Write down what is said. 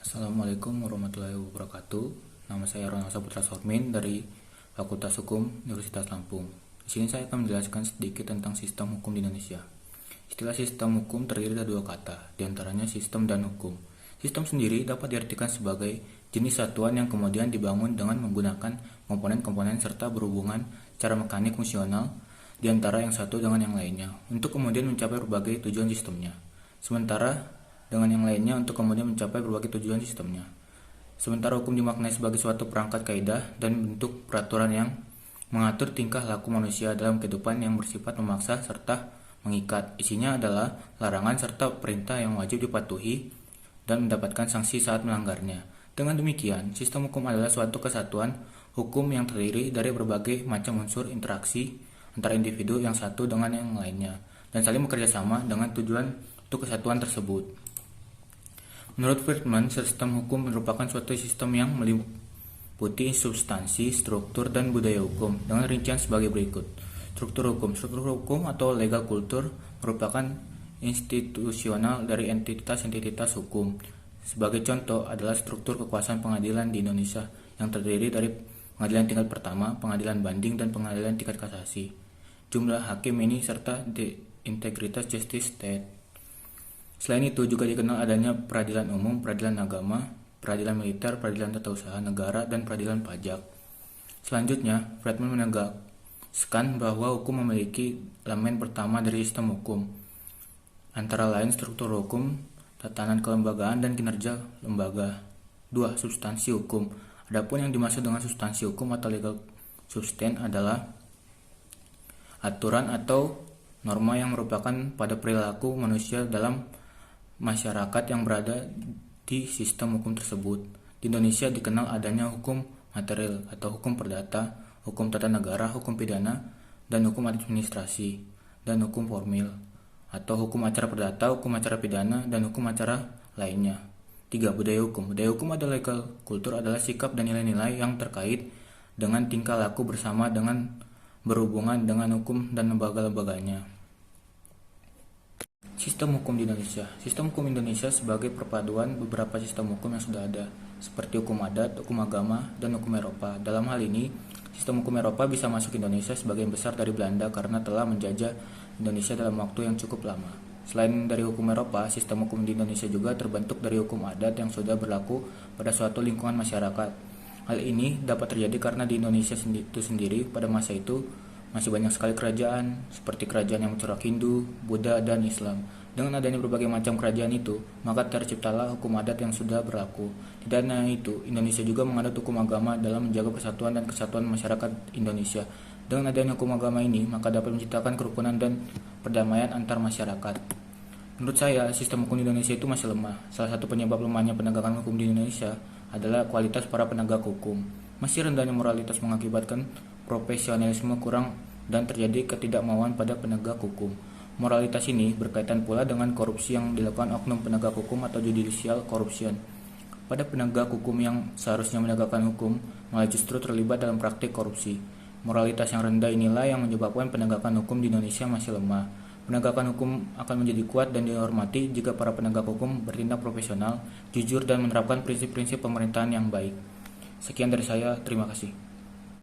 Assalamualaikum warahmatullahi wabarakatuh. Nama saya Ronald Saputra Sormin dari Fakultas Hukum Universitas Lampung. Di sini saya akan menjelaskan sedikit tentang sistem hukum di Indonesia. Istilah sistem hukum terdiri dari dua kata, diantaranya sistem dan hukum. Sistem sendiri dapat diartikan sebagai jenis satuan yang kemudian dibangun dengan menggunakan komponen-komponen serta berhubungan secara mekanik fungsional di antara yang satu dengan yang lainnya untuk kemudian mencapai berbagai tujuan sistemnya. Sementara dengan yang lainnya untuk kemudian mencapai berbagai tujuan sistemnya. Sementara hukum dimaknai sebagai suatu perangkat kaidah dan bentuk peraturan yang mengatur tingkah laku manusia dalam kehidupan yang bersifat memaksa serta mengikat. Isinya adalah larangan serta perintah yang wajib dipatuhi dan mendapatkan sanksi saat melanggarnya. Dengan demikian, sistem hukum adalah suatu kesatuan hukum yang terdiri dari berbagai macam unsur interaksi antara individu yang satu dengan yang lainnya dan saling bekerja sama dengan tujuan untuk kesatuan tersebut. Menurut Friedman, sistem hukum merupakan suatu sistem yang meliputi substansi, struktur, dan budaya hukum dengan rincian sebagai berikut. Struktur hukum atau legal culture merupakan institusional dari entitas-entitas hukum. Sebagai contoh adalah struktur kekuasaan pengadilan di Indonesia yang terdiri dari pengadilan tingkat pertama, pengadilan banding, dan pengadilan tingkat kasasi. Jumlah hakim ini serta integritas justice state. Selain itu juga dikenal adanya peradilan umum, peradilan agama, peradilan militer, peradilan tata usaha negara, dan peradilan pajak. Selanjutnya, Friedman menegaskan bahwa hukum memiliki elemen pertama dari sistem hukum, antara lain struktur hukum, tatanan kelembagaan, dan kinerja lembaga. 2. Substansi hukum. Adapun yang dimaksud dengan substansi hukum atau legal substance adalah aturan atau norma yang merupakan pada perilaku manusia dalam masyarakat yang berada di sistem hukum tersebut. Di Indonesia dikenal adanya hukum material atau hukum perdata, hukum tata negara, hukum pidana, dan hukum administrasi, dan hukum formil atau hukum acara perdata, hukum acara pidana, dan hukum acara lainnya. 3. Budaya hukum. Budaya hukum atau legal culture adalah sikap dan nilai-nilai yang terkait dengan tingkah laku bersama dengan berhubungan dengan hukum dan lembaga-lembaganya. Sistem hukum di Indonesia. Sistem hukum Indonesia sebagai perpaduan beberapa sistem hukum yang sudah ada, seperti hukum adat, hukum agama, dan hukum Eropa. Dalam hal ini, sistem hukum Eropa bisa masuk Indonesia sebagian besar dari Belanda karena telah menjajah Indonesia dalam waktu yang cukup lama. Selain dari hukum Eropa, sistem hukum di Indonesia juga terbentuk dari hukum adat yang sudah berlaku pada suatu lingkungan masyarakat. Hal ini dapat terjadi karena di Indonesia itu sendiri pada masa itu masih banyak sekali kerajaan, seperti kerajaan yang mencorak Hindu, Buddha, dan Islam. Dengan adanya berbagai macam kerajaan itu, maka terciptalah hukum adat yang sudah berlaku. Tidak hanya itu, Indonesia juga mengadut hukum agama dalam menjaga persatuan dan kesatuan masyarakat Indonesia. Dengan adanya hukum agama ini, maka dapat menciptakan kerukunan dan perdamaian antar masyarakat. Menurut saya, sistem hukum di Indonesia itu masih lemah. Salah satu penyebab lemahnya penegakan hukum di Indonesia adalah kualitas para penegak hukum. Masih rendahnya moralitas mengakibatkan profesionalisme kurang dan terjadi ketidakmauan pada penegak hukum. Moralitas ini berkaitan pula dengan korupsi yang dilakukan oknum penegak hukum atau judicial corruption pada penegak hukum yang seharusnya menegakkan hukum, malah justru terlibat dalam praktik korupsi. Moralitas yang rendah inilah yang menyebabkan penegakan hukum di Indonesia masih lemah. Penegakan hukum akan menjadi kuat dan dihormati jika para penegak hukum bertindak profesional, jujur, dan menerapkan prinsip-prinsip pemerintahan yang baik. Sekian dari saya, terima kasih.